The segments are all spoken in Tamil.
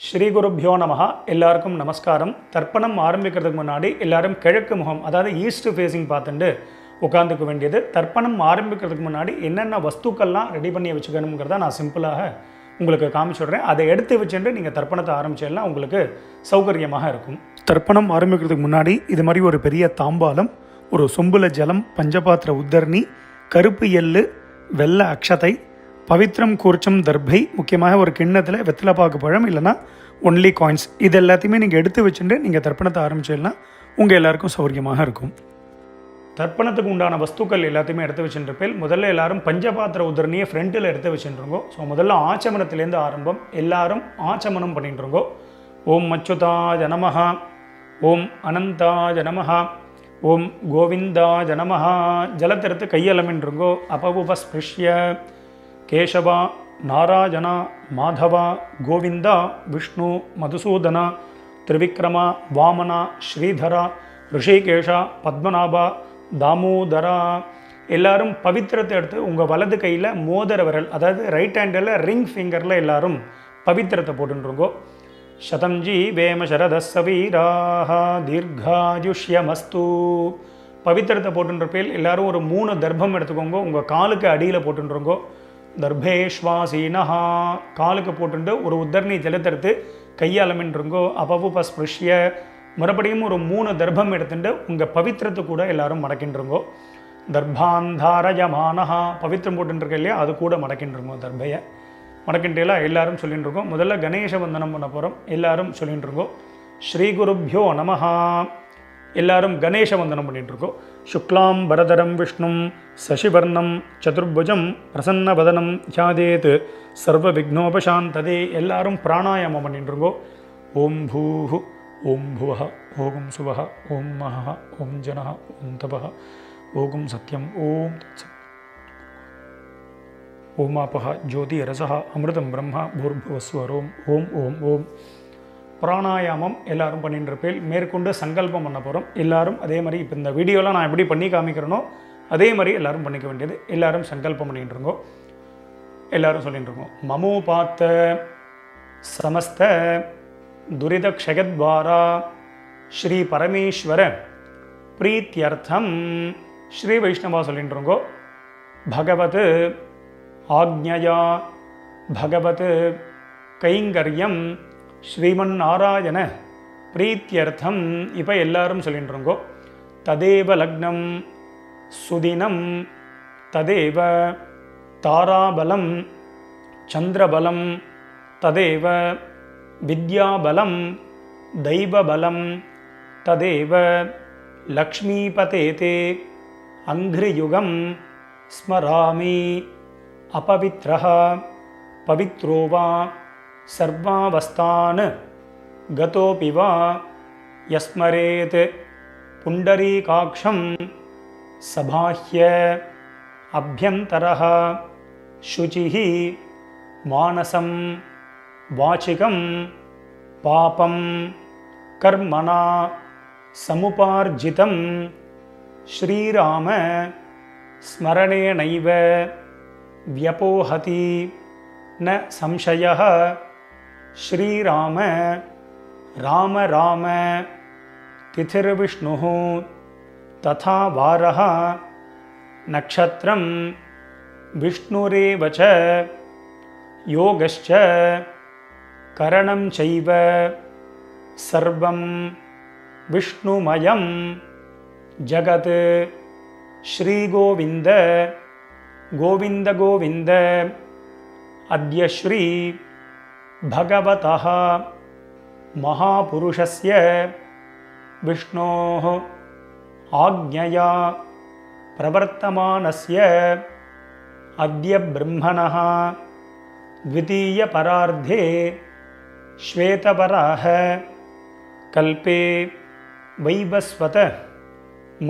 ஸ்ரீ குருப்யோ நமஹ. எல்லாருக்கும் நமஸ்காரம். தர்ப்பணம் ஆரம்பிக்கிறதுக்கு முன்னாடி எல்லாரும் கிழக்கு முகம், அதாவது ஈஸ்ட் ஃபேஸிங் பார்த்துட்டு உட்காந்துக்க வேண்டியது. தர்ப்பணம் ஆரம்பிக்கிறதுக்கு முன்னாடி என்னென்ன வஸ்துக்கள்லாம் ரெடி பண்ணி வச்சுக்கணுங்கிறத நான் சிம்பிளாக உங்களுக்கு காமிச்சுடுறேன். அதை எடுத்து வச்சுட்டு நீங்கள் தர்ப்பணத்தை ஆரம்பிச்சிடலாம், உங்களுக்கு சௌகரியமாக இருக்கும். தர்ப்பணம் ஆரம்பிக்கிறதுக்கு முன்னாடி இது மாதிரி ஒரு பெரிய தாம்பாலம், ஒரு சொம்புல ஜலம், பஞ்சபாத்திர உத்தரணி, கருப்பு எள்ளு, வெள்ளை அக்ஷதை, பவித்ரம் கூர்ச்சம் தர்பை, முக்கியமாக ஒரு கிண்ணத்தில் வெத்தலைப்பாக்கு பழம் இல்லைனா ஒன்லி காயின்ஸ், இது எல்லாத்தையுமே நீங்கள் எடுத்து வச்சுட்டு நீங்கள் தர்ப்பணத்தை ஆரம்பிச்சிடலாம், உங்கள் எல்லாருக்கும் சௌகரியமாக இருக்கும். தர்ப்பணத்துக்கு உண்டான வஸ்துக்கள் எல்லாத்தையுமே எடுத்து வச்சுருப்பேன். முதல்ல எல்லாரும் பஞ்சபாத்திர உதரணியை ஃப்ரண்ட்டில் எடுத்து வச்சுருங்கோ. ஸோ முதல்ல ஆச்சமனத்திலேருந்து ஆரம்பம். எல்லாரும் ஆச்சமனம் பண்ணிட்டுருங்கோ. ஓம் அச்சுதாய நமஹ, ஓம் அனந்தாய நமஹ, ஓம் கோவிந்தாய நமஹ. ஜலத்தெடுத்து கையலமின்றுங்கோ. அபவுபஸ்பிருஷ்ய கேசவா நாராயணா மாதவா கோவிந்தா விஷ்ணு மதுசூதனா திரிவிக்ரமா வாமனா ஸ்ரீதரா ரிஷிகேஷா பத்மநாபா தாமோதரா. எல்லாரும் பவித்திரத்தை எடுத்து உங்கள் வலது கையில் மோதிர விரல், அதாவது ரைட் ஹேண்டில் ரிங் ஃபிங்கரில் எல்லாரும் பவித்திரத்தை போட்டுருங்கோ. சதம்ஜி வேம சரதஸ்ஸ வீராஹ தீர்காயுஷ்யமஸ்து. பவித்திரத்தை போட்டுருப்பேல் எல்லாரும் ஒரு 3 தர்ப்பம் எடுத்துக்கோங்க. உங்கள் காலுக்கு அடியில் போட்டுருங்கோ. தர்பேஷ்வாசீனஹா, காலுக்கு போட்டுட்டு ஒரு உத்தரணி ஜலத்தெடுத்து கையாலமின்றுங்கோ. அபவுபஸ்பிருஷ்ய, மறுபடியும் ஒரு 3 தர்ப்பம் எடுத்துட்டு உங்கள் பவித்திரத்தை கூட எல்லாரும் மடக்கின்றுங்கோ. தர்பாந்தாரயமானஹா, பவித்திரம் போட்டுருக்க இல்லையா, அது கூட மடக்கின்றுங்கோ. தர்பையை மடக்கின்றேலாம் எல்லாரும் சொல்லிட்டு இருக்கோம். முதல்ல கணேச வந்தனம் பண்ண போகிறோம். எல்லாரும் சொல்லிட்டு இருக்கோம். ஸ்ரீ குருப்யோ நமஹா. எல்லாரும் கணேச வந்தனம் பண்ணிட்டுருக்கோம். சுக்லாம் பரதரம் விஷ்ணும் சசிவர்ணம் சதுர்புஜம் பிரசன்னவதனம் தியாதேத் சர்வ விக்னோபசாந்ததே. எல்லாரும் பிராணாயாமம் பண்ணிட்டுருக்கோ. ஓம் பூஹு ஓம் புவஹ ஓம் சுவஹ ஓம் மஹ ஓம் ஜனஹ ஓம் தபஹ ஓம் சத்யம் ஓம் தத்சத் ஓமாபஹ ஜோதி ரசஹ அமிர்தம் பிரம்மா பூர்புவஸ்வரோம் ஓம் ஓம் ஓம். பிராணாயாமம் எல்லாரும் பண்ணிட்டு இருப்பேன். மேற்கொண்டு சங்கல்பம் பண்ண போகிறோம். எல்லாரும் அதே மாதிரி இப்போ இந்த வீடியோவில் நான் எப்படி பண்ணி காமிக்கிறேனோ அதே மாதிரி எல்லாரும் பண்ணிக்க வேண்டியது. எல்லாரும் சங்கல்பம் பண்ணிட்டு இருக்கோம். எல்லாரும் சொல்லிட்டு இருக்கோம். மமோபாத்த சமஸ்த துரித க்ஷயத்வாரா ஸ்ரீ பரமேஸ்வர பிரீத்தியர்த்தம். ஸ்ரீ வைஷ்ணவா சொல்லிட்டு இருக்கோம். பகவத் ஆக்ஞயா பகவத் கைங்கரியம் ஸ்ரீமன் நாராயண பிரீத்தியர்த்தம். இப்போ எல்லாரும் சொல்லிட்டுருங்கோ. ததேவ லக்னம் சுதினம் ததேவ தாராபலம் சந்திரபலம் ததேவ வித்யாபலம் தெய்வபலம் ததேவ லக்ஷ்மீபதேதே அங்கிரியுகம் ஸ்மராமி அபவித்ரஹ பவித்ரோவா சர்வாவஸ்தான் கதோபி வா யஸ்மரேத் புண்டரீகாக்ஷம் சபாஹ்ய அப்யந்தரஹ சுசிஹி மானசம் வாசிகம் பாபம் கர்மணா சமுபார்ஜிதம் ஸ்ரீராம ஸ்மரணேனைவ வ்யபோஹதி ந சம்சயः. ஸ்ரீராம ராம ராம திதிர்விஷ்ணுः ததா வாரः நக்ஷத்ரம் விஷ்ணுரேவ ச யோகஸ்ச கரணம் சைவ சர்வம் விஷ்ணுமயம் ஜகத். ஸ்ரீகோவிந்த கோவிந்த கோவிந்த. அத்ய ஸ்ரீ பகவதः மகாபுருஷஸ்ய விஷ்ணோः ஆக்ஞயா பிரவர்த்தமானஸ்ய அத்ய பிரம்மணः த்விதீய பரார்த்தே ஸ்வேதவராஹ கல்பே வைவஸ்வத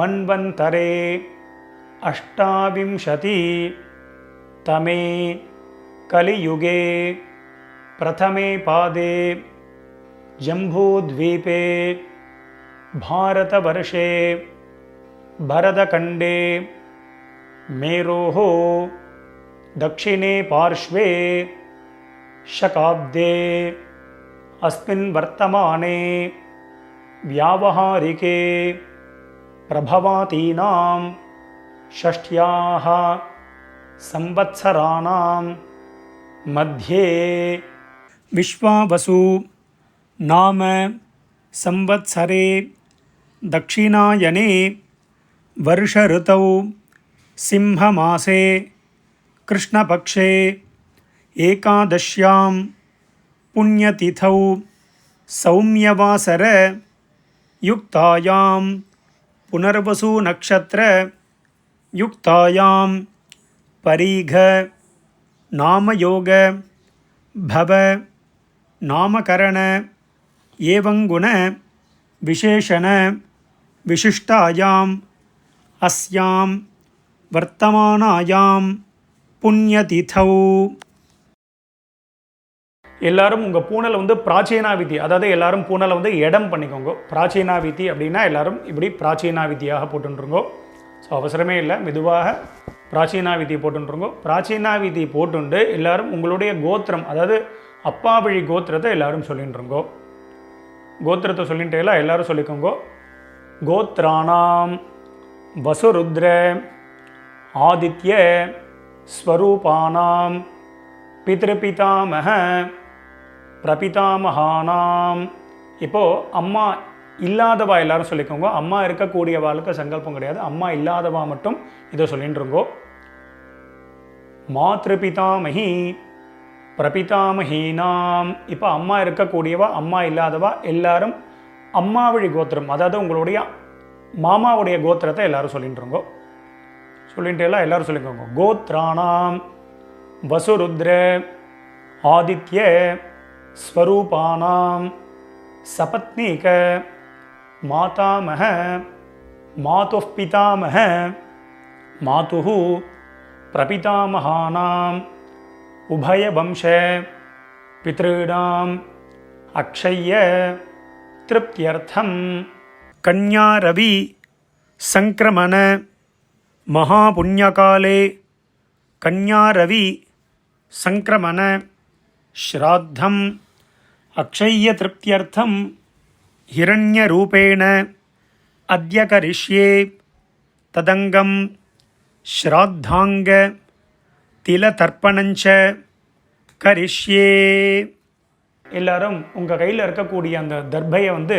மன்வந்தரே அஷ்டாவிம்சதி தமே கலியுகே பிரதமே பாதே ஜம்பூத்வீபே பாரதவர்ஷே பரதகண்டே மேரோः दक्षिणे पार्श्वे शकाब्दे अस्मिन् वर्तमाने व्यावहारिके प्रभवातीनां षष्ट्याः संवत्सराणां मध्ये विश्वावसु नाम संवत्सरे दक्षिणायने वर्षऋतौ सिंहमासे कृष्णपक्षे एकादश्यां पुण्यतिथौ सौम्यवासर युक्तायां पुनर्वसु नक्षत्र युक्तायां परीघ नामयोग भव नामकरण एवं गुण विशेषण विशिष्टायां अस्यां वर्तमानायां पुण्यतिथौ. எல்லாரும் உங்கள் பூனலை வந்து பிராச்சீனாவிதி, அதாவது எல்லாரும் பூனலை வந்து இடம் பண்ணிக்கோங்க. பிராச்சீனாவிதி அப்படின்னா எல்லாரும் இப்படி பிராச்சீனாவிதியாக போட்டுருங்கோ. ஸோ அவசரமே இல்லை, மெதுவாக பிராச்சீனாவிதி போட்டுருங்கோ. பிராச்சீனாவிதி போட்டுண்டு எல்லாரும் உங்களுடைய கோத்திரம், அதாவது அப்பா வழி கோத்திரத்தை எல்லாரும் சொல்லிட்டுருங்கோ. கோத்திரத்தை சொல்லிட்டு எல்லாரும் சொல்லிக்கோங்க. கோத்ராணாம் வசுருத்ர ஆதித்ய ஸ்வரூபானாம் பித்ருபிதாமக பிரபிதாமகானாம். இப்போது அம்மா இல்லாதவா எல்லாரும் சொல்லிக்கோங்க. அம்மா இருக்கக்கூடியவாளுக்கு சங்கல்பம் கிடையாது, அம்மா இல்லாதவா மட்டும் இதை சொல்லிட்டுருங்கோ. மாத்ருபிதாமகி பிரபிதாமகீனாம். இப்போ அம்மா இருக்கக்கூடியவா அம்மா இல்லாதவா எல்லாரும் அம்மா வழி கோத்திரம், அதாவது உங்களுடைய மாமாவுடைய கோத்திரத்தை எல்லாரும் சொல்லிட்டுருங்கோ. சொல்லிட்டு எல்லாரும் சொல்லிக்கோங்க. கோத்ராணாம் வசுருத்ர ஆதித்ய ஸ்வரூபானாம் சபத்னீக மாதாமக மாதுः பிதாமக மாதுः பிரபிதாமகானாம் உபயவம்ச பித்ருணாம் அக்ஷய்ய திருப்தியர்த்தம் கன்யா ரவி சங்கிரமண மகாபுண்யகாலே கன்யா ரவி சங்கிரமண ஸ்ராத்தம் அக்ஷய்ய திருப்தியர்த்தம் ஹிரண்யரூபேண அத்ய கரிஷ்யே ததங்கம் ஸ்ராத்தாங்க திலதர்ப்பணஞ்ச கரிஷ்யே. எல்லாரும் உங்கள் கையில் இருக்கக்கூடிய அந்த தர்பையை வந்து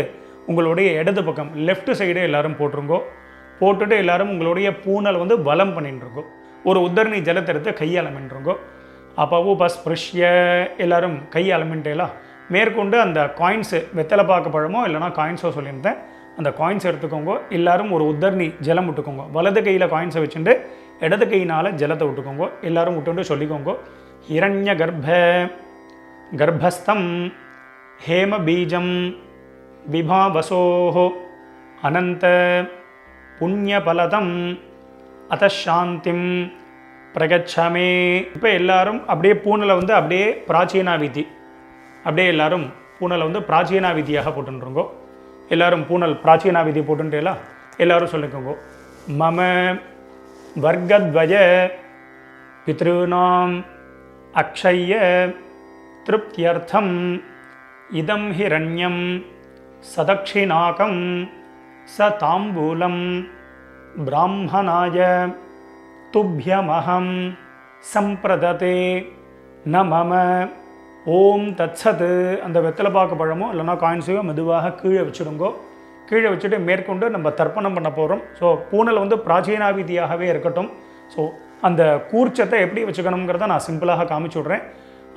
உங்களுடைய இடது பக்கம் லெஃப்ட் சைடு எல்லாரும் போட்டுருங்கோ. போட்டுட்டு எல்லாரும் உங்களுடைய பூனல் வந்து வலம் பண்ணிட்டுருங்கோ. ஒரு உத்தரணி ஜலத்தை எடுத்து கையாளமின்றுங்கோ. அப்போ உபஸ்பிருஷ்ய எல்லாரும் கையாளமின்ட்டேலாம் மேற்கொண்டு அந்த காயின்ஸு வெத்தலை பாக்கு பழமோ இல்லைனா காயின்ஸோ சொல்லியிருந்தேன், அந்த காயின்ஸ் எடுத்துக்கோங்க. எல்லாரும் ஒரு உத்தரணி ஜலம் விட்டுக்கோங்க. வலது கையில் காயின்ஸை வச்சுட்டு இடது கையினால் ஜலத்தை விட்டுக்கோங்க. எல்லாரும் விட்டுண்டு சொல்லிக்கோங்க. ஹிரண்ய கர்ப்பஸ்தம் ஹேம பீஜம் விபாவசோஹோ அனந்த புண்ணியபலதம் அதசாந்திம் பிரகச்சமே. இப்போ எல்லாரும் அப்படியே பூனலை வந்து அப்படியே பிராச்சீனாவிதி, அப்படியே எல்லாரும் பூனலை வந்து பிராச்சீனாவிதியாக போட்டுருங்கோ. எல்லாரும் பூனல் பிராச்சீனாவிதி போட்டுட்டேலா எல்லாரும் சொல்லிக்கோங்க. மம வர்க்கத்வய பித்ருணாம் அக்ஷய்ய திருப்தியர்த்தம் இதம் ஹிரண்யம் சதக்ஷிணாகம் ச தாம்பூலம் பிராமணாய துப்யமஹம் சம்பிரததே ந மம ஓம் தத்சத். அந்த வெத்தலை பாக்கு பழமோ இல்லைனா காயின்ஸையோ மெதுவாக கீழே வச்சுடுங்கோ. கீழே வச்சுட்டு மேற்கொண்டு நம்ம தர்ப்பணம் பண்ண போகிறோம். ஸோ பூனல் வந்து பிராச்சீனாவிதியாகவே இருக்கட்டும். ஸோ அந்த கூர்ச்சத்தை எப்படி வச்சுக்கணுங்கிறத நான் சிம்பிளாக காமிச்சு விட்றேன்.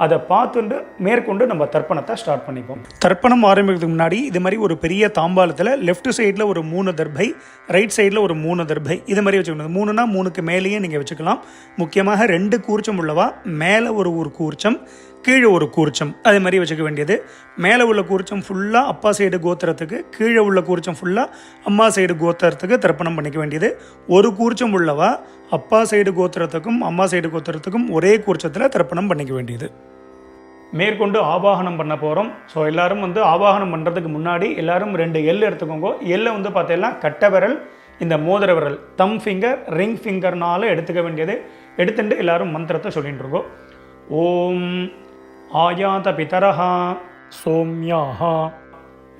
அதை பார்த்துட்டு மேற்கொண்டு நம்ம தர்ப்பணத்தை ஸ்டார்ட் பண்ணிப்போம். தர்ப்பணம் ஆரம்பிக்கிறதுக்கு முன்னாடி இது மாதிரி ஒரு பெரிய தாம்பாளத்தில் லெஃப்ட் சைடில் ஒரு 3 தர்பை, ரைட் சைடில் ஒரு 3 தர்பை, இது மாதிரி வச்சுக்கணும். 3னா 3க்கு மேலேயே நீங்கள் வச்சுக்கலாம். முக்கியமாக 2 கூர்ச்சம் உள்ளவா மேலே ஒரு கூர்ச்சம், கீழே ஒரு கூர்ச்சம், அதே மாதிரி வச்சுக்க வேண்டியது. மேலே உள்ள கூர்ச்சம் ஃபுல்லாக அப்பா சைடு கோத்திரத்துக்கு, கீழே உள்ள கூர்ச்சம் ஃபுல்லாக அம்மா சைடு கோத்திரத்துக்கு தர்ப்பணம் பண்ணிக்க வேண்டியது. ஒரு கூர்ச்சம் உள்ளவா அப்பா சைடு கோத்திரத்துக்கும் அம்மா சைடு கோத்திரத்துக்கும் ஒரே கூர்ச்சத்தில் தர்ப்பணம் பண்ணிக்க வேண்டியது. மேற்கொண்டு ஆவாகனம் பண்ண போகிறோம். ஸோ எல்லோரும் வந்து ஆவாகனம் பண்ணுறதுக்கு முன்னாடி எல்லோரும் 2 எள் எடுத்துக்கோங்க. எள்ளை வந்து பார்த்தீங்கன்னா கட்டை விரல், இந்த மோதிர விரல், தம் ஃபிங்கர், ரிங் ஃபிங்கர்னால எடுத்துக்க வேண்டியது. எடுத்துட்டு எல்லோரும் மந்திரத்தை சொல்லிட்டு இருக்கோம். ஓம் ஆயாத பிதரஹா सौम्याः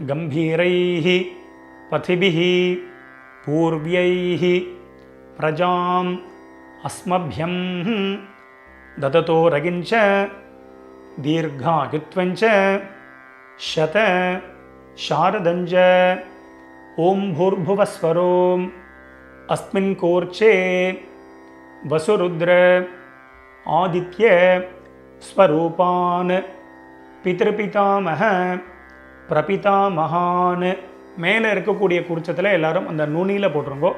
गम्भीरैः पथिभिः पूर्व्यैः प्रजाम् अस्मभ्यं ददतो रगिञ्च दीर्घायुत्वञ्च शत शारदञ्च ॐ भूर्भुवस्वरोम् अस्मिन् कोर्चे वसुरुद्र आदित्य स्वरूपान् பிதೃபிதாமக பிரபிதாமகான். மேலே இருக்கக்கூடிய குறிச்சத்தில் எல்லாரும் அந்த நுனியில் போட்டுருங்கோ.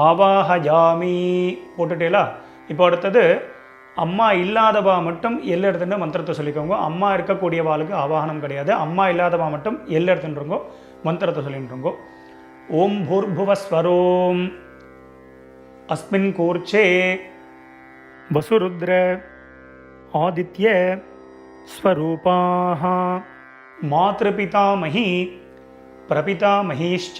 ஆவாஹயாமி போட்டுட்டேலா. இப்போ அடுத்தது அம்மா இல்லாதவா மட்டும் எல்லை எடுத்துட்டு மந்திரத்தை சொல்லிக்கோங்க. அம்மா இருக்கக்கூடியவாளுக்கு ஆவாகனம் கிடையாது. அம்மா இல்லாதவா மட்டும் எல்லை எடுத்துட்டுருங்கோ, மந்திரத்தை சொல்லிட்டுருங்கோ. ஓம் பூர்புவஸ்வரோம் அஸ்மின் கூர்ச்சே வசுருத்ர ஆதித்ய ஸ்வரூபாஹ மாத்ருபிதாமஹி பிரபிதாமஹீஷ்ச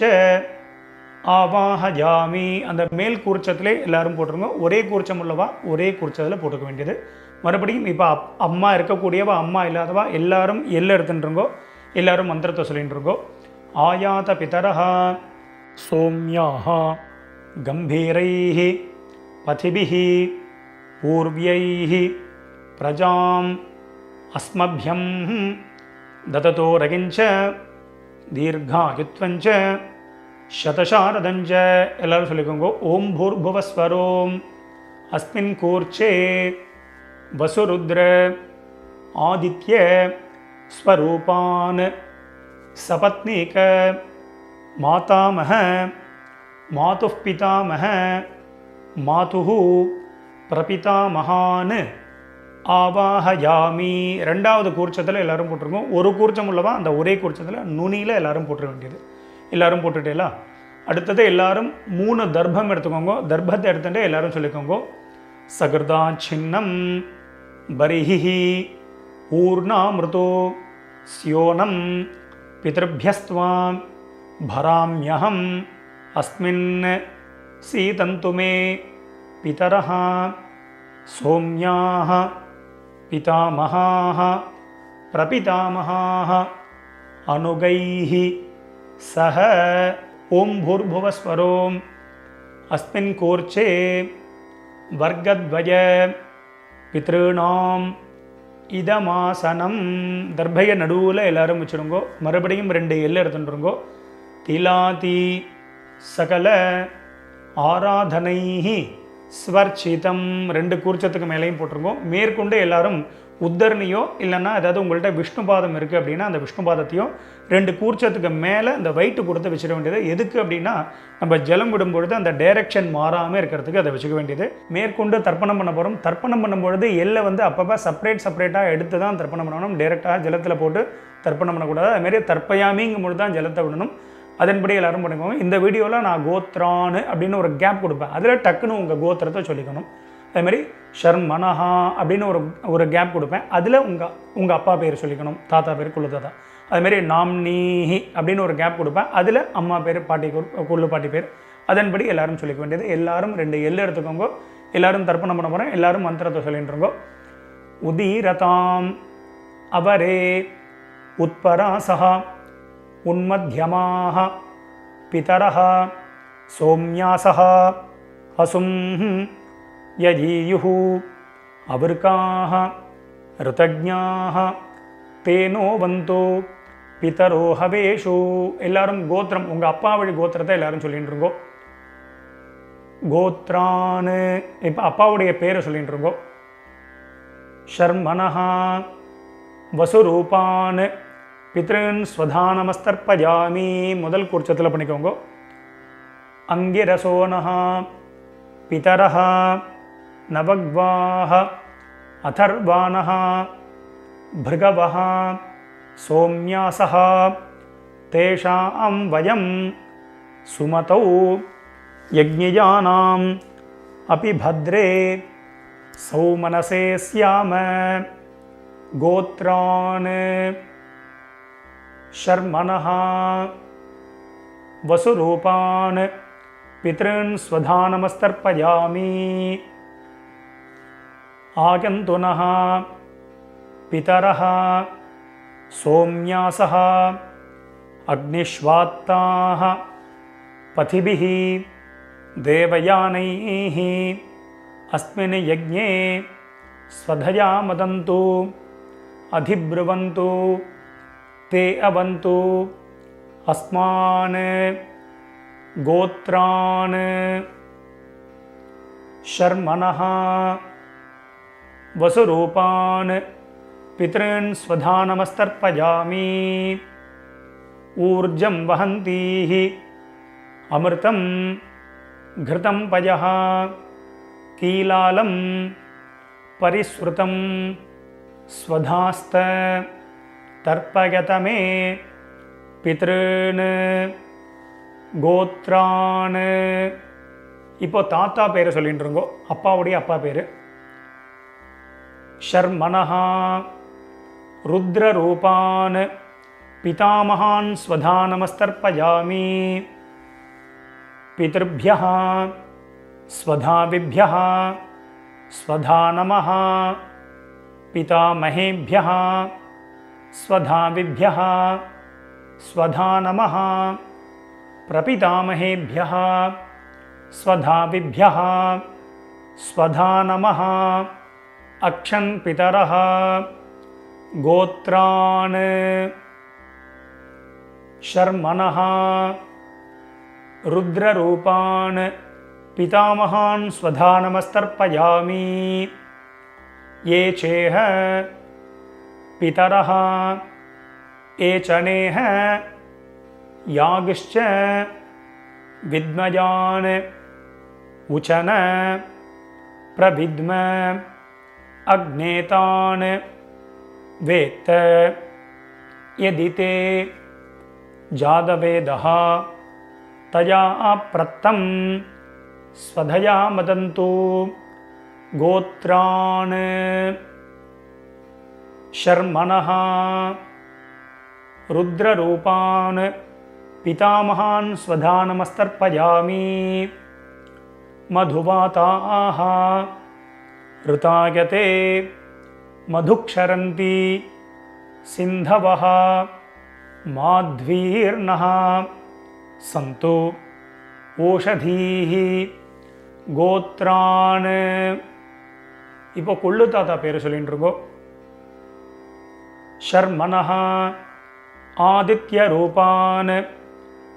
ஆவாஹயாமி. அந்த மேல் கூர்ச்சத்திலே எல்லாரும் போட்டுருங்க. ஒரே கூர்ச்சம் உள்ளவா ஒரே கூர்ச்சத்தில் போட்டுக்க வேண்டியது. மறுபடியும் இப்போ அம்மா இருக்கக்கூடியவா அம்மா இல்லாதவா எல்லாரும் எல்லை எடுத்துட்டுருங்கோ. எல்லாரும் மந்திரத்தை சொல்லிட்டுருங்கோ. ஆயாத பிதரஹ சோம்யாஹ கம்பீரைஹ பதிபிஹ பூர்வ்யைஹ பிரஜாம் अस्मभ्यं ददतो रगिञ्च दीर्घायुत्वञ्च शतशारदञ्च. எல்லாரும் சொல்லிக்கோங்க. ஓம் பூர்புவஸ்வரோம் அஸ்மின் கூர்ச்சே வசுருத்ர ஆதித்ய ஸ்வரூபான் சபத்னீக மாதாமஹ மாதுः பிதாமஹ மாதுः பிரபிதாமகான் ஆவாஹயாமி. ரெண்டாவது கூர்ச்சத்தில் எல்லாரும் போட்டிருக்கோம். ஒரு கூர்ச்சம் உள்ளவா அந்த ஒரே கூர்ச்சத்தில் நுனியில் எல்லாரும் போட்டுற வேண்டியது. எல்லாரும் போட்டுட்டேலா. அடுத்தது எல்லாரும் 3 தர்ப்பம் எடுத்துக்கோங்க. தர்ப்பத்தை எடுத்துகிட்டு எல்லாரும் சொல்லிக்கோங்க. சகிருதா சின்னம் பரிஹி ஊர்ணாமிருதோ ஸ்யோனம் பிதೃभ्यस्त्वां भराम्यहम् अस्मिन् सीतन्तु मे पितरः सौम्याः पितामहाः प्रपितामहाः अनुगैः सह ओं भूर्भुवस्वरोम् अस्मिन् कोर्चे वर्गद्वय पितॄणाम् இதமாசனம். தர்பைய நடுவில் எல்லாரும் வச்சுருங்கோ. மறுபடியும் 2 எல்லை எடுத்துட்டுருங்கோ. திலாதி சகல ஆராதனைஹி ஸ்வர்ச்சிதம். 2 கூர்ச்சத்துக்கு மேலேயும் போட்டிருங்கோ. மேற்கொண்டு எல்லாரும் உத்தரணியோ இல்லைன்னா ஏதாவது உங்கள்கிட்ட விஷ்ணு பாதம் இருக்குது அப்படின்னா அந்த விஷ்ணு பாதத்தையும் 2 கூர்ச்சத்துக்கு மேலே அந்த வெயிட்டு கொடுத்து வச்சிட வேண்டியது. எதுக்கு அப்படின்னா நம்ம ஜலம் விடும்பொழுது அந்த டைரெக்ஷன் மாறாமல் இருக்கிறதுக்கு அதை வச்சுக்க வேண்டியது. மேற்கொண்டு தர்ப்பணம் பண்ண போகிறோம். தர்ப்பணம் பண்ணும்பொழுது எல்லை அப்பப்போ செப்பரேட்டாக எடுத்து தான் தர்ப்பணம் பண்ணணும். டைரெக்டாக ஜலத்தில் போட்டு தர்ப்பணம் பண்ணக்கூடாது. அதுமாரி தர்ப்பயாமிங்கும் பொழுது தான் ஜலத்தை விடணும். அதன்படி எல்லாரும் பண்ணிக்கோங்க. இந்த வீடியோவில் நான் கோத்ரான்னு அப்படின்னு ஒரு கேப் கொடுப்பேன். அதில் டக்குன்னு உங்கள் கோத்திரத்தை சொல்லிக்கணும். அதேமாதிரி ஷர்மனஹா அப்படின்னு ஒரு கேப் கொடுப்பேன். அதில் உங்கள் அப்பா பேர் சொல்லிக்கணும், தாத்தா பேர் குள்ளு தாத்தா. அதுமாரி நாம்னீஹி அப்படின்னு ஒரு கேப் கொடுப்பேன். அதில் அம்மா பேர் பாட்டி குள்ளு பாட்டி பேர். அதன்படி எல்லாரும் சொல்லிக்க வேண்டியது. எல்லாரும் 2 எல்லை எடுத்துக்கோங்க. எல்லாரும் தர்ப்பணம் பண்ண போகிறேன். எல்லாரும் மந்திரத்தை சொல்லிட்டுருங்கோ. உதீரதாம் அவரே உத்பராசஹ உன்மத்யமாக பிதரஹ சோம்யாசஹ அசும் யஜீயுஹு அவர்காஹ ருதஜ்ஞாஹ தேனோ வந்தோ பிதரோ ஹவேஷு. எல்லாரும் கோத்திரம் உங்கள் அப்பா வழி கோத்திரத்தை எல்லாரும் சொல்லிட்டு இருக்கோ. கோத்ரான்னு இப்போ அப்பாவுடைய பேரை சொல்லிட்டு இருக்கோ. ஷர்மனஹா வசுரூபான் பித்ருன் ஸ்வதானமஸ்தர்ப்பயாமி. முதல் கூர்ச்சத்தில் பண்ணிக்கோங்க. அங்கிரசோனஹா பிதரஹ நவக்வாஹ அதர்வானஹ பிருகவஹ சோம்யாசஹ தேஷாம் வயம் சுமதௌ யஜ்ஞயானாம் அபி பத்ரே சௌமனசே ஸ்யாம. கோத்ரான் ஷர்மனஹ வசுரூபான் பித்ருன் ஸ்வதானமஸ்தர்ப்பயாமி. ஆகந்துனஹ பிதரஹ सोम्यासः अग्निश्वात्ताः पथिभिः देवयानैः अस्मिन् यज्ञे स्वधया मदन्तु अधिब्रुवन्तु ते अवन्तु अस्मान् गोत्रान् शर्मणः वसुरूपान् पितॄन् स्वधानमस्तर्पयामि। ऊर्जं वहन्तीः अमृतं घृतं पयः कीलालं परिसृतं स्वधास्त तर्पयत मे पितॄन् கோத்ரான். இப்போ தாத்தா பேரை சொல்லிட்டு இருக்கோம், அப்பாவுடைய அப்பா பேர். ஷர்மணஹா ருத்ரரூபான் பிதாமகான் ஸ்வதானமஸ்தர்ப்பயாமி. பிதர்भ्यः स्वधाविभ्यः स्वधा नमः. पितामहेभ्यः स्वधाविभ्यः स्वधा नमः. प्रपितामहेभ्यः स्वधाविभ्यः स्वधा नमः. अक्षन् पितरः गोत्रान् शर्मणः रुद्ररूपान् पितामहान् स्वधानमस्तर्पयामि. ये चेह पितरः एचनेह यागिश्च विद्मयान् उचन प्रविद्म अग्नेतान् वेत्त यदि ते जातवेदः तया प्रत्तं स्वधया मदन्तु गोत्रान् शर्मणः रुद्ररूपान् पितामहान् स्वधानमस्तर्पयामि. मधुवाताः ऋतायते मधुक्षरन्ति सिन्धवः माध्वीर्नः सन्तु ஓஷதீஹ கோத்ரான். இப்போ கொள்ளு தாத்தா பேர் சொல்லிட்டு இருக்கோம். ஷர்மணஹ ஆதித்ய ரூபான்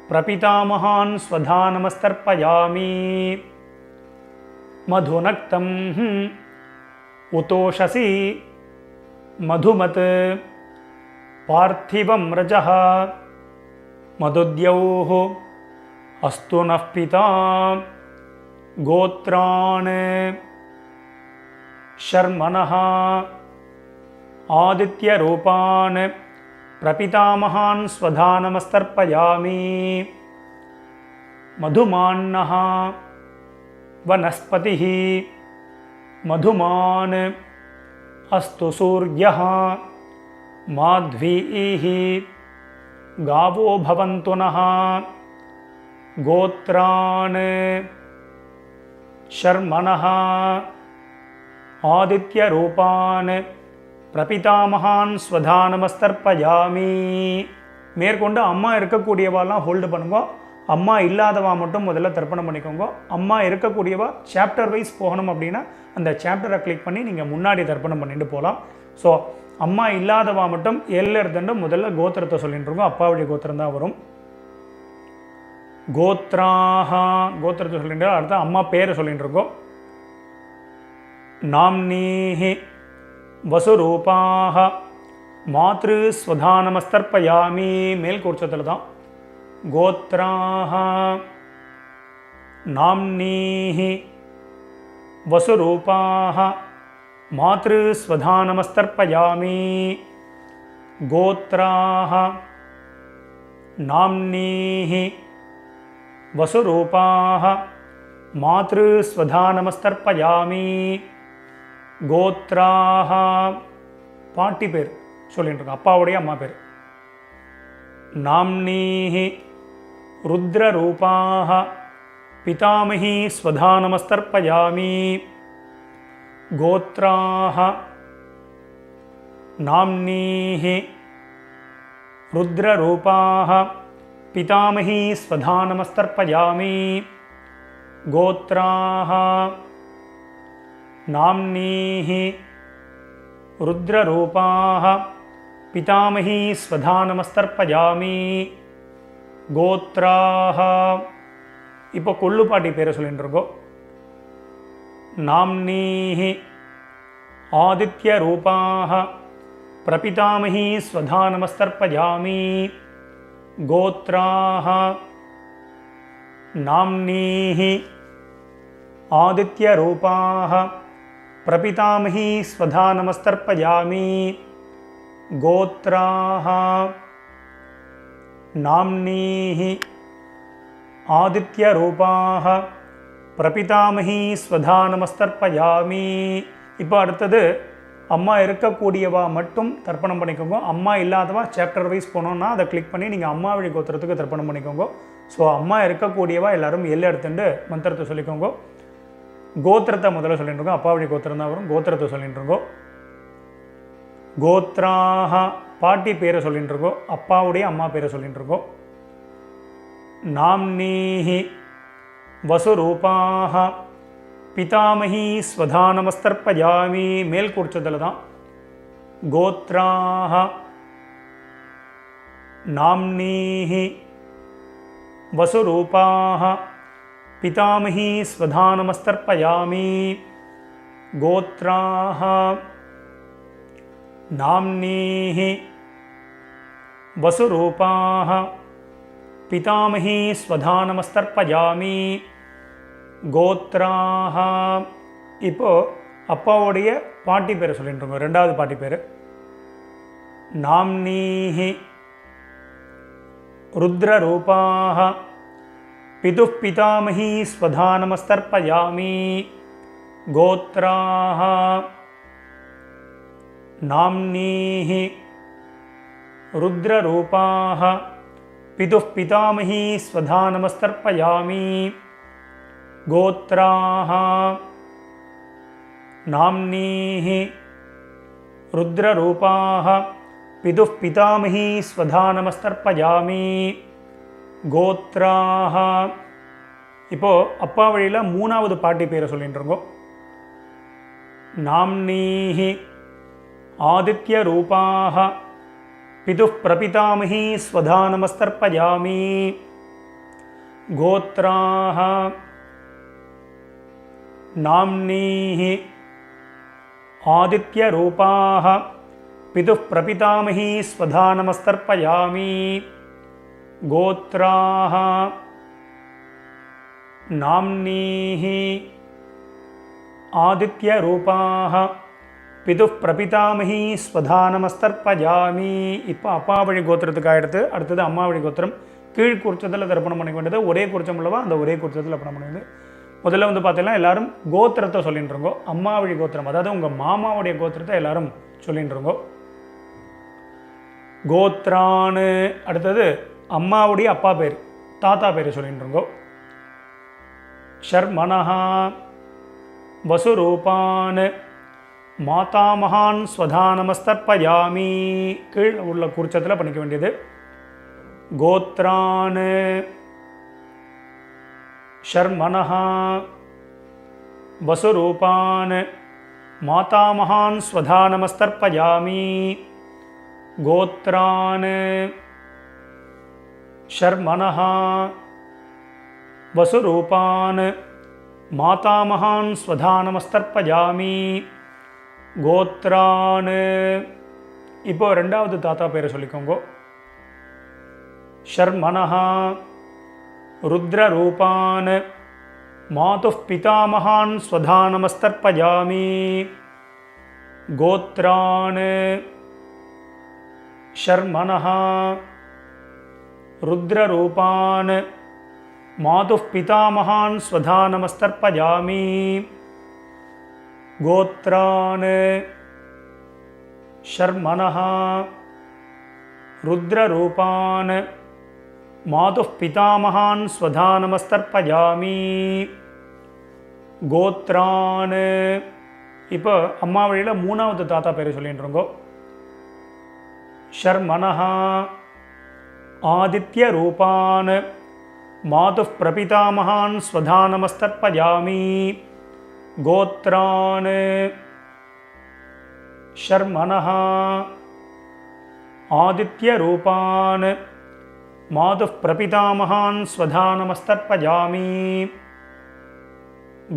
பிரபிதாமகான் ஸ்வதானமஸ்தர்ப்பயாமி. மதுநக்தம் உதோஷசி மதுமத் பார்த்திவம் ரஜः மதுத்யௌः अस्तु नः पिता गोत्रान् शर्मणः आदित्यरूपान् प्रपितामहान् स्वधानमस्तर्पयामि. मधुमान्नः वनस्पतिः मधुमान् अस्तु सूर्यः माध्वीः गावो भवन्तु नः गोत्रान् शर्मणः आदित्यरूपान् பிரபிதாமகான் ஸ்வதானமஸ்தர்ப்பயாமி. மேற்கொண்டு அம்மா இருக்கக்கூடியவாலாம் ஹோல்டு பண்ணுங்க, அம்மா இல்லாதவா மட்டும் முதல்ல தர்ப்பணம் பண்ணிக்கோங்க. அம்மா இருக்கக்கூடியவா சாப்டர் வைஸ் போகணும் அப்படின்னா அந்த சாப்டரை கிளிக் பண்ணி நீங்கள் முன்னாடி தர்ப்பணம் பண்ணிட்டு போகலாம். ஸோ அம்மா இல்லாதவா மட்டும் எல்ல இருந்துட்டு முதல்ல கோத்திரத்தை சொல்லிட்டு இருக்கோம், அப்பாவுடைய கோத்திரம் தான் வரும். கோத்ராஹ கோத்திரத்தை சொல்லிட்டு அடுத்த அம்மா பேரை சொல்லிட்டு இருக்கோம். நாம்னீஹி வசுரூபாஹ மாத்ரு ஸ்வதானமஸ்தர்ப்பயாமி. மேல் கோட்சத்தில் தான். கோத்ராஹ நாம்னீஹி வசுரூபாஹ மாத்ரு ஸ்வதானமஸ்தர்ப்பயாமி. கோத்ராஹ நாம்னீஹி वसुरूपाः मातृस्वधानमस्तर्पयामि. गोत्राः பாட்டி பேர் சொல்லிட்டு இருக்கோம், அப்பாவுடைய அம்மா பேர். நாம்னீஹ ருத்ரரூபாः பிதாமகி ஸ்வதானமஸ்தர்ப்பயாமி. கோத்ராः நாம்னீஹ रुद्ररूपाः पितामही स्वधा नमस्तर्पयामि गोत्राः नाम्नीः रुद्ररूपाः पितामही स्वधा नमस्तर्पयामि गोत्राः இப்போ கொள்ளுப்பாட்டி பேரை சொல்லிட்டு இருக்கோம். नाम्नीः आदित्यरूपाः प्रपितामही स्वधा नमस्तर्पयामि गोत्राः नाम्नीः आदित्यरूपाः प्रपितामही स्वधा नमस्तर्पयामि गोत्राः नाम्नीः आदित्यरूपाः பிரபிதாமகி ஸ்வதா நமஸ்தர்ப்பயாமி. இப்போ அடுத்தது அம்மா இருக்கக்கூடியவா மட்டும் தர்ப்பணம் பண்ணிக்கோங்க. அம்மா இல்லாதவா சாப்டர் வைஸ் போனோன்னா அதை கிளிக் பண்ணி நீங்கள் அம்மா வழி கோத்திரத்துக்கு தர்ப்பணம் பண்ணிக்கோங்க. ஸோ அம்மா இருக்கக்கூடியவா எல்லாரும் எல்லை எடுத்துட்டு மந்திரத்தை சொல்லிக்கோங்க. கோத்திரத்தை முதல்ல சொல்லிட்டு இருக்கோம். அப்பா வழி கோத்திரம் தான் வரும். கோத்திரத்தை சொல்லிட்டு இருக்கோம். கோத்ராக பாட்டி பேரை சொல்லிட்டு இருக்கோம். அப்பாவுடைய அம்மா பேரை சொல்லிட்டு இருக்கோம். நாம்னீஹி வசுரூபாக பிதாமகி ஸ்வதா நமஸ்தர்ப்பயாமி. மேல் குறிச்சதில் தான் கோத்ராக நாம்னீஹி வசுரூபாக பிதாமகி ஸ்வதா நமஸ்தர்ப்பயாமி கோத்ராக நாம்னீஹி வசுரூபாக பிதாமகி ஸ்வதா நமஸ்தர்ப்பயாமி கோத்ராக. இப்போ அப்பாவுடைய பாட்டி பேரை சொல்லிட்டு இருக்கோம். ரெண்டாவது பாட்டி பேர் நாம்னீஹி ருத்ரரூபாக பிதுः பிதாமகி ஸ்வதா நமஸ்தர்ப்பயாமி கோத்ராக நாம்னீஹி ருத்ரரூபாக பிதுः பிதாமகி ஸ்வதா நமஸ்தர்ப்பயாமி கோத்ராः நாம்னீஹி ருத்ரரூபாः பிதுः பிதாமகி ஸ்வதா நமஸ்தர்ப்பயாமி கோத்ராः. இப்போ அப்பா வழியில் மூணாவது பாட்டி பேரை சொல்லிட்டு இருக்கோம். நாம்னீஹி ஆதித்யரூபாः பிதுः பிரபிதாமகி ஸ்வதா நமஸ்தர்ப்பயாமி கோத்ராः நாம்னீஹி ஆதித்யரூபாः பிதுः பிரபிதாமகி ஸ்வதா நமஸ்தர்ப்பயாமி கோத்ராः நாம்னீஹி ஆதித்யரூபாः பிதுः பிரபிதாமகி ஸ்வதா நமஸ்தர்ப்பயாமி. இப்போ அப்பா வழி கோத்திரத்துக்கு ஆகிடுது. அடுத்தது அம்மா வழி கோத்திரம். கீழ் குறிச்சத்தில் தர்ப்பணம் பண்ணிக்க வேண்டியது. ஒரே குறிச்சம் உள்ளவா அந்த ஒரே குறிச்சத்தில் தர்ப்பணம் பண்ணிடுது. முதல்ல வந்து பார்த்தீங்கன்னா எல்லாரும் கோத்திரத்தை சொல்லிட்டு இருக்கோம். அம்மா வழி கோத்திரம் அதாவது உங்கள் மாமாவுடைய கோத்திரத்தை எல்லாரும் சொல்லிட்டு இருக்கோம். கோத்ரான்னு அடுத்தது அம்மாவுடைய அப்பா பேர் தாத்தா பேர் சொல்லிட்டு இருக்கோம். ஷர்மனஹா வசுரூபான் மாதாமகான் ஸ்வதா நமஸ்தர்ப்பயாமி. கீழ் உள்ள குறிச்சத்தில் பண்ணிக்க வேண்டியது. கோத்ரான் ஷர்மனஹா வசுரூபான் மாதாமகான் ஸ்வதா நமஸ்தர்ப்பயாமி கோத்ரான் ஷர்மனஹா வசுரூபான் மாதாமகான் ஸ்வதா நமஸ்தர்ப்பயாமி கோத்ரான். இப்போ ரெண்டாவது தாத்தா பேரை சொல்லிக்கோங்க. ஷர்மனஹா ருத்ரரூபான் மாதுः பிதாமகான் ஸ்வதா நமஸ்தர்ப்பயாமி கோத்ரான் ஷர்மனஹா ருத்ரரூபான் மாதுः பிதாமகான் ஸ்வதா நமஸ்தர்ப்பயாமி கோத்ரான் ஷர்மனஹா ருத்ரரூபான் மாதுः பிதாமகான் ஸ்வதா நமஸ்தர்ப்பயாமி கோத்ரான். இப்போ அம்மா வழியில் மூணாவது தாத்தா பேர் சொல்லிட்டு இருக்கோம். ஷர்மனஹா ஆதித்ய ரூபான் மாதுः பிரபிதாமகான் ஸ்வதா நமஸ்தர்ப்பயாமி கோத்ரான் ஷர்மணः ஆதித்ய ரூபான் மாதுः பிரபிதாமகான் ஸ்வதா நமஸ்தர்ப்பயாமி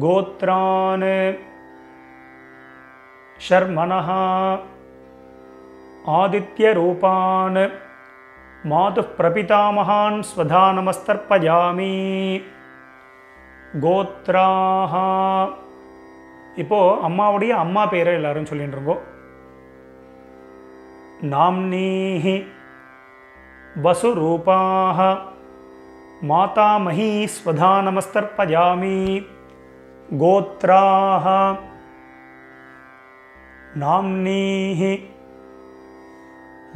கோத்ரான் ஷர்மணः ஆதித்ய ரூபான் மாதுः பிரபிதாமகான் ஸ்வதா நமஸ்தர்ப்பயாமி கோத்ராஹ. இப்போ அம்மாவுடைய அம்மா பேரை எல்லாரும் சொல்லிட்டு இருக்கோம். நாம்னீஹி வசுரூபாஹ மாதாமஹீ ஸ்வதா நமஸ்தர்ப்பயாமி கோத்ராஹ. நாம்னீஹி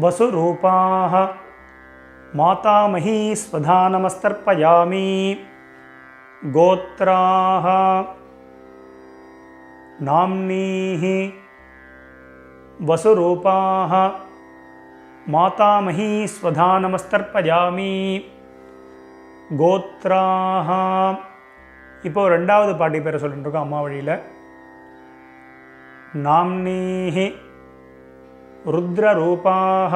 வசுரூபாஹ மாதாமஹீ ஸ்வதா நமஸ்தர்ப்பயாமி கோத்ராஹ. நாம்னீஹி வசுரூபாஹ மாதாமஹீ ஸ்வதா நமஸ்தர்ப்பயாமி கோத்ராஹ. இப்போ ரெண்டாவது பாட்டி பேரை சொல்லிட்டு இருக்கோம் அம்மா வழியில். நாம்னீஹி ருத்ரரூபாஹ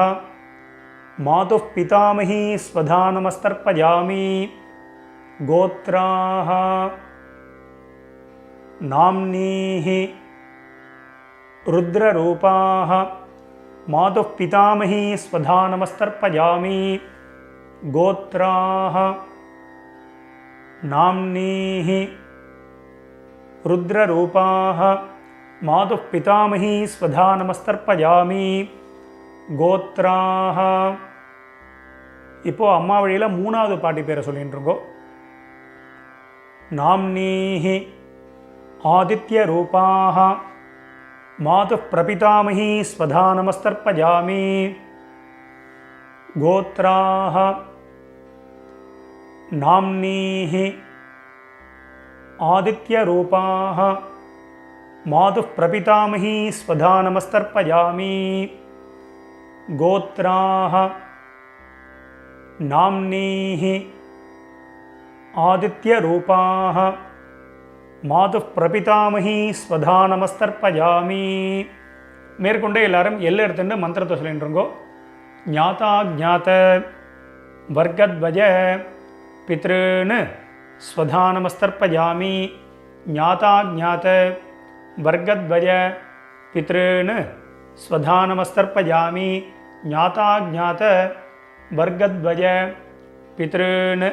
மாதுः பிதாமஹீ ஸ்வதா நமஸ்தர்ப்பயாமி கோத்ராஹ. நாம்னீஹி ருத்ரரூபாஹ மாதுः பிதாமஹீ ஸ்வதா நமஸ்தர்ப்பயாமி கோத்ராஹ. நாம்னீஹி ருத்ரரூபாஹ மாதுः பிதாமஹீ ஸ்வதா நமஸ்தர்ப்பயாமி கோத்ராஹ. இப்போ அம்மா வழியில் மூணாவது பாட்டி பேரை சொல்லிட்டு இருக்கோம். நாம்னீஹி ஆதித்ய ரூபாஹ மாதுः பிரபிதாமஹீ ஸ்வதா நமஸ்தர்ப்பயாமி கோத்ராஹ. நாம்னீஹி ஆதித்ய ரூபாஹ மாதுः பிரபிதாமஹீ ஸ்வதா நமஸ்தர்ப்பயாமி கோத்ராஹ. நாம்னீஹி ஆதித்ய ரூபாஹ மாதுः பிரபிதாமஹீ ஸ்வதா நமஸ்தர்ப்பயாமி. மேற்கொண்டு எல்லாரும் எல்லை எடுத்துட்டு மந்திரத்தை சொல்லிட்டுருங்கோ. ஞாதா ஜாத வர்க்கத்வஜ பித்ருன்னு ஸ்வதா நமஸ்தர்ப்பயாமி. ஞாதா ஜாத வர்க்கத்வஜ பித்ருன்னு ஸ்வதா நமஸ்தர்ப்பயாமி. ஞாதா ஜாத வர்க்கத்வஜ பித்ருன்னு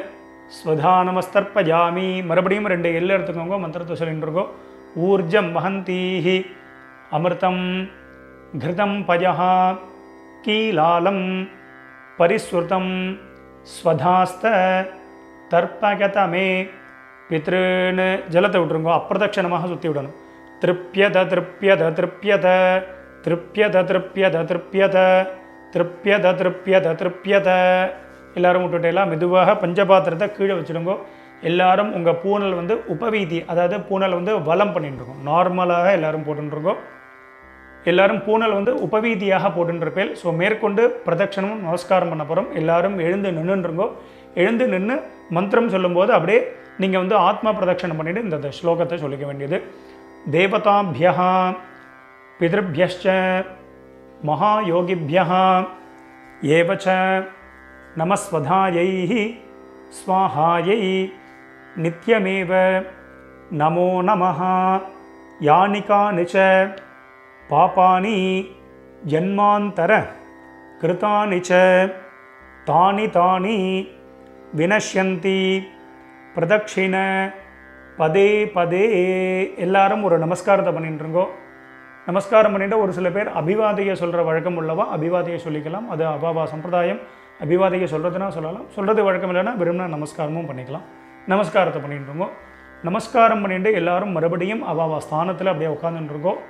ஸ்வதா நமஸ்தர்ப்பயாமி. மறுபடியும் ரெண்டு எல்லை எடுத்துக்கோங்க, மந்திரத்தை சொல்லிட்டு இருக்கோம். ஊர்ஜம் வஹந்தீஹி அமிர்தம் கிருதம் பஜஹ கீலாலம் பரிஸ்ருதம் ஸ்வதாஸ்த தர்ப்பகதமே பித்ருன்னு ஜலத்தை விட்டுருங்கோ. அப்பிரதட்சணமாக சுற்றி விடணும். திருப்யத திருப்யத திருப்யத திருப்யத திருப்யத திருப்யத திருப்யத திருப்யத திருப்யத. எல்லாரும் விட்டுட்டேலாம் மெதுவாக பஞ்சபாத்திரத்தை கீழே வச்சுடுங்கோ. எல்லாரும் உங்கள் பூனல் வந்து உபவீதி, அதாவது பூனல் வந்து வலம் பண்ணிட்டுருக்கோம். நார்மலாக எல்லாரும் போட்டுருக்கோம். எல்லாரும் பூனல் வந்து உபவீதியாக போட்டுருப்பேன். ஸோ மேற்கொண்டு பிரதட்சணமும் நமஸ்காரம் பண்ண போகிறோம். எல்லாரும் எழுந்து நின்றுருங்கோ. எழுந்து நின்று மந்திரம் சொல்லும்போது அப்படியே நீங்கள் வந்து ஆத்மா பிரதட்சணம் பண்ணிவிட்டு இந்த ஸ்லோகத்தை சொல்லிக்க வேண்டியது. தேவதாபியः பிதృभ्यश्च மகாயோகிभ्यः ஏவச்ச நமஸ்வதாயை ஸ்வாஹாயை நித்யமேவ நமோ நமः. யானி கானி ச பாபானி ஜன்மாந்தர கிருதானி ச தானி தானி வினஷ்யந்தி பிரதட்சிண பதே பதே. எல்லாரும் ஒரு நமஸ்காரத்தை பண்ணிட்டுருங்கோ. நமஸ்காரம் பண்ணிட்டு ஒரு சில பேர் அபிவாதையை சொல்கிற வழக்கம் உள்ளவா அபிவாதையை சொல்லிக்கலாம். அது அபாவா சம்பிரதாயம். அபிவாதையை சொல்கிறதுனா சொல்லலாம், சொல்கிறது வழக்கம் இல்லைன்னா விரும்பினா நமஸ்காரமும் பண்ணிக்கலாம். நமஸ்காரத்தை பண்ணிட்டுருங்கோ. நமஸ்காரம் பண்ணிட்டு எல்லாரும் மறுபடியும் அபாவா ஸ்தானத்தில் அப்படியே உட்காந்துட்டுருக்கோம்.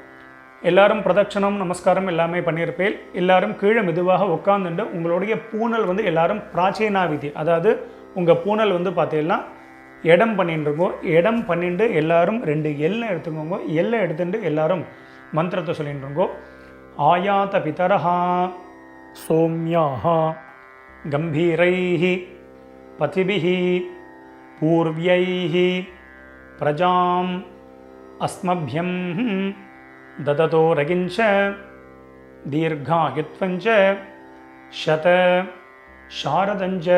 எல்லாரும் பிரதட்சணம் நமஸ்காரம் எல்லாமே பண்ணியிருப்பேன். எல்லாரும் கீழே மெதுவாக உட்காந்துட்டு உங்களுடைய பூனல் வந்து எல்லாரும் பிராச்சீனாவிதி, அதாவது உங்கள் பூனல் வந்து பார்த்தீங்கன்னா இடம் பண்ணிட்டுருக்கோம். இடம் பண்ணிட்டு எல்லாரும் ரெண்டு எல்லை எடுத்துக்கோங்க. எல்லை எடுத்துட்டு எல்லாரும் மந்திரத்தை சொல்லிட்டுருங்கோ. ஆயாத பிதரஹா சோம்யாஹா கம்பீரைः பதிபிः பூர்வ்யைः பிரஜாம் அஸ்மப்யம் தததோ ரகிஞ்ச தீர்காயுத்வஞ்ச சத சாரதஞ்ச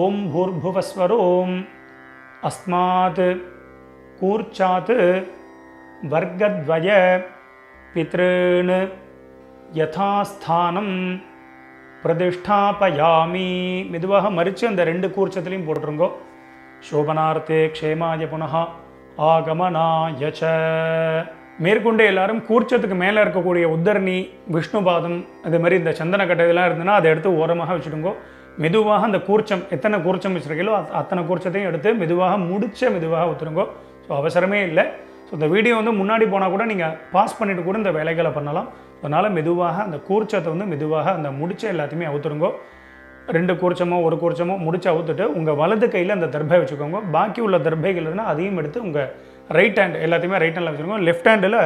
ஓம் பூர்புவஸ்வரோம் அஸ்மாத் கூர்ச்சாத் வர்க்கத்வய பித்ருன் யதாஸ்தானம் பிரதிஷ்டாபயாமி. மெதுவாக மறித்து அந்த 2 கூர்ச்சத்துலையும் போட்டுருங்கோ. சோபனார்த்தே க்ஷேமாய புனः ஆகமனாய ச. மேற்கொண்டு எல்லாரும் கூர்ச்சத்துக்கு மேலே இருக்கக்கூடிய உத்தரணி, விஷ்ணுபாதம், அது மாதிரி இந்த சந்தன கட்டை இதெல்லாம் இருந்ததுன்னா அதை எடுத்து ஓரமாக வச்சுடுங்கோ. மெதுவாக அந்த கூர்ச்சம், எத்தனை கூர்ச்சம் வச்சுருக்கீங்களோ அத்தனை கூர்ச்சத்தையும் எடுத்து மெதுவாக மெதுவாக ஊற்றுருங்கோ. ஸோ அவசரமே இல்லை. ஸோ இந்த வீடியோ வந்து முன்னாடி போனால் கூட நீங்கள் பாஸ் பண்ணிவிட்டு கூட இந்த வேலைகளை பண்ணலாம். அதனால் மெதுவாக அந்த கூர்ச்சத்தை வந்து மெதுவாக அந்த முடிச்ச எல்லாத்தையுமே அவுத்துருங்கோ. 2 கூர்ச்சமோ 1 கூர்ச்சமோ முடிச்சு அவுத்துட்டு உங்கள் வலது கையில் அந்த தர்பை வச்சுக்கோங்க. பாக்கி உள்ள தர்பைகள் இருந்தால் அதையும் எடுத்து உங்கள் ரைட் ஹேண்ட் எல்லாத்தையுமே ரைட் ஹேண்டில் வச்சுருக்கோங்க. லெஃப்ட் ஹேண்டில்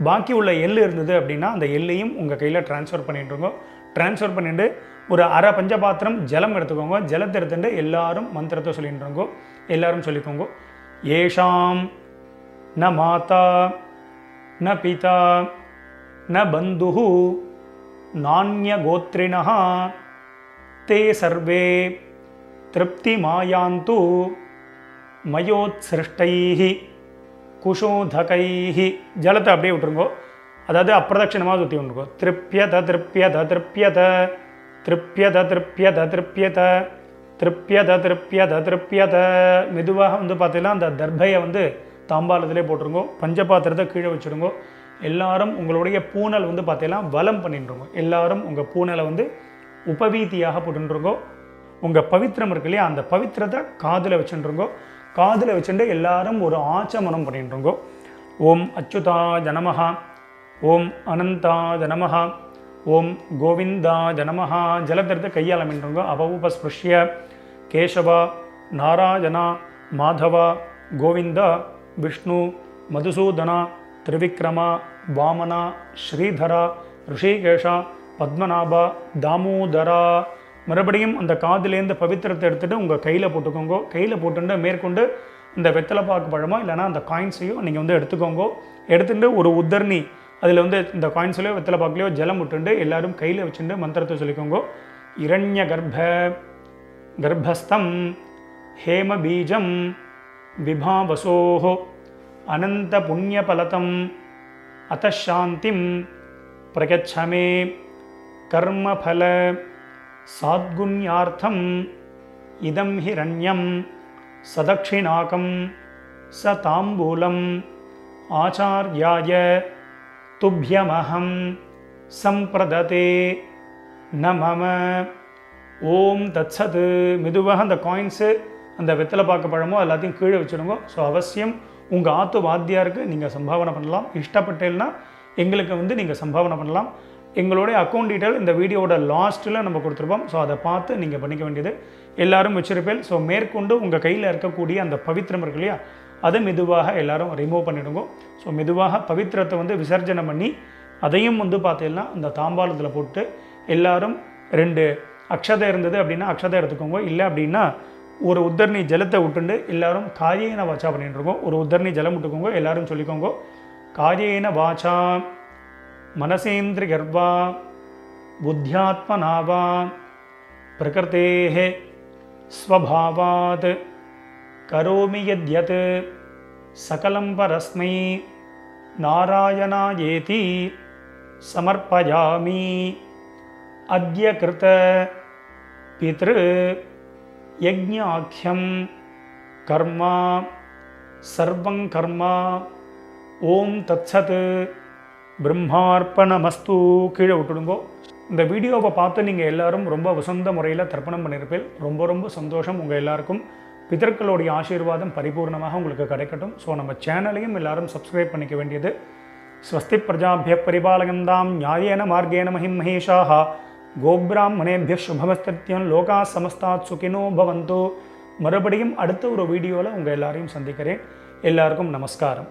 பாக்கி உள்ள எள் இருந்தது அப்படின்னா அந்த எள்ளையும் உங்கள் கையில் ட்ரான்ஸ்ஃபர் பண்ணிட்டுருங்கோ. ட்ரான்ஸ்ஃபர் பண்ணிட்டு ஒரு அரை பஞ்சபாத்திரம் ஜலம் எடுத்துக்கோங்க. ஜலத்தை எடுத்துட்டு எல்லாரும் மந்திரத்தை சொல்லிட்டுருங்கோ. எல்லாரும் சொல்லிக்கோங்க. ஏஷாம் ந மாதா ந பிதா ந பந்துஹு நான்ய கோத்ரிணஹ தே சர்வே திருப்தி மாயாந்து மயோத்சிருஷ்டைஹி குஷோதகைஹி. ஜலத்தை அப்படியே விட்டுருங்கோ. அதாவது அப்பிரதட்சணமாக சுற்றி விட்டுருங்கோ. திருப்யத திருப்யத திருப்யத திருப்யத திருப்யத திருப்யத திருப்யத திருப்யத திருப்யத. மெதுவாக வந்து பார்த்தீங்கன்னா அந்த தர்பையை வந்து தாம்பாளத்திலே போட்டுருங்கோ. பஞ்சபாத்திரத்தை கீழே வச்சுடுங்கோ. எல்லாரும் உங்களுடைய பூனல் வந்து பார்த்தீங்கன்னா வலம் பண்ணிட்டுருங்கோ. எல்லாரும் உங்கள் பூனலை வந்து உபவீதியாக போட்டுருங்கோ. உங்கள் பவித்திரம் இருக்கு இல்லையா, அந்த பவித்திரத்தை காதில் வச்சுருங்கோ. காதில் வச்சுட்டு எல்லாரும் ஒரு ஆச்சமனம் பண்ணிட்டுருங்கோ. ஓம் அச்சுதாய நமஹ, ஓம் அனந்தாய நமஹ, ஓம் கோவிந்தாய நமஹ. ஜலத்திரத்தை கையால் அமைன்றுங்கோ. அபவுபஸ்பிருஷ்ய கேசவா நாராயணா மாதவா கோவிந்தா விஷ்ணு மதுசூதனா திரிவிக்ரமா வாமனா ஸ்ரீதரா ரிஷிகேஷா பத்மநாபா தாமோதரா. மறுபடியும் அந்த காதிலேருந்து பவித்திரத்தை எடுத்துகிட்டு உங்கள் கையில் போட்டுக்கோங்க. கையில் போட்டுட்டு மேற்கொண்டு இந்த வெத்தலைப்பாக்கு பழமோ இல்லைனா அந்த காயின்ஸையோ நீங்கள் வந்து எடுத்துக்கோங்க. எடுத்துகிட்டு ஒரு உத்தரணி அதில் வந்து இந்த காயின்ஸ்லையோ வெத்தலைப்பாக்குலையோ ஜலம் விட்டுண்டு எல்லாரும் கையில் வச்சுட்டு மந்திரத்தை சொல்லிக்கோங்க. இரண்ய கர்ப்பஸ்தம் ஹேம பீஜம் விபாவசோஹோ அனந்த புண்ணியபலதம் அத்தசாந்திம் பிரகச்சமே கர்மபல சாத்குண்யார்த்தம் இதம் ஹிரண்யம் சதக்ஷிணாகம் ச தாம்பூலம் ஆச்சார்யாய துப்யமஹம் சம்பிரததே நமம. ஓம் தத்சத். மெதுவாக அந்த காயின்ஸு அந்த வெத்தலைப்பாக்கு பழமோ எல்லாத்தையும் கீழே வச்சுடுங்க. ஸோ அவசியம் உங்கள் ஆத்து வாத்தியாருக்கு நீங்கள் சம்பாவனை பண்ணலாம். இஷ்டப்பட்டேன்னா எங்களுக்கு வந்து நீங்கள் சம்பாவனை பண்ணலாம். எங்களுடைய அக்கௌண்ட் டீட்டெயில் இந்த வீடியோட லாஸ்ட்டில் நம்ம கொடுத்துருப்போம். ஸோ அதை பார்த்து நீங்கள் பண்ணிக்க வேண்டியது. எல்லோரும் வச்சிருப்பேன். ஸோ மேற்கொண்டு உங்கள் கையில் இருக்கக்கூடிய அந்த பவித்திரம் இருக்கு இல்லையா, அதை மெதுவாக எல்லோரும் ரிமூவ் பண்ணிவிடுங்க. ஸோ மெதுவாக பவித்திரத்தை வந்து விசர்ஜனம் பண்ணி அதையும் வந்து பார்த்தீங்கன்னா அந்த தாம்பாளத்தில் போட்டு எல்லாரும் 2 அக்ஷதை இருந்தது அப்படின்னா அக்ஷதை எடுத்துக்கோங்க. இல்லை அப்படின்னா ஒரு உத்தரணி ஜலத்தை விட்டுண்டு எல்லாரும் காயேன வாச்சா பண்ணிட்டு இருக்கோம். ஒரு உத்தரணி ஜலம் விட்டுக்கோங்க. எல்லாரும் சொல்லிக்கோங்க. காயேன வாச்சா மனசேந்திரிய கர்வா புத்தியாத்மனாவா பிரகிருதேஹ ஸ்வபாவாத் கரோமி யத்யத் சகலம் பரஸ்மை நாராயணாயேதி சமர்ப்பயாமி. அத்ய கிருத பித்ரு யஜ்ஞாக்யம் கர்மா சர்வங் கர்மா. ஓம் தத்சத் பிரம்மார்ப்பணமஸ்து. கீழே விட்டுடுங்கோ. இந்த வீடியோவை பார்த்து நீங்கள் எல்லாரும் ரொம்ப வசந்த முறையில் தர்ப்பணம் பண்ணியிருப்பேன். ரொம்ப ரொம்ப சந்தோஷம். உங்கள் எல்லாருக்கும் பிதர்களுடைய ஆசீர்வாதம் பரிபூர்ணமாக உங்களுக்கு கிடைக்கட்டும். ஸோ நம்ம சேனலையும் எல்லாரும் சப்ஸ்கிரைப் பண்ணிக்க வேண்டியது. ஸ்வஸ்தி பிரஜாபிய பரிபாலகந்தாம் நியாயேன மார்கேன மஹிம் மகேஷாஹ கோப்ராஹ்மணேபிய சுபமஸ்தித்யம் லோகா சமஸ்தாத் சுகினோ பவந்தோ. மறுபடியும் அடுத்த ஒரு வீடியோவில் உங்கள் எல்லாரையும் சந்திக்கிறேன். எல்லாருக்கும் நமஸ்காரம்.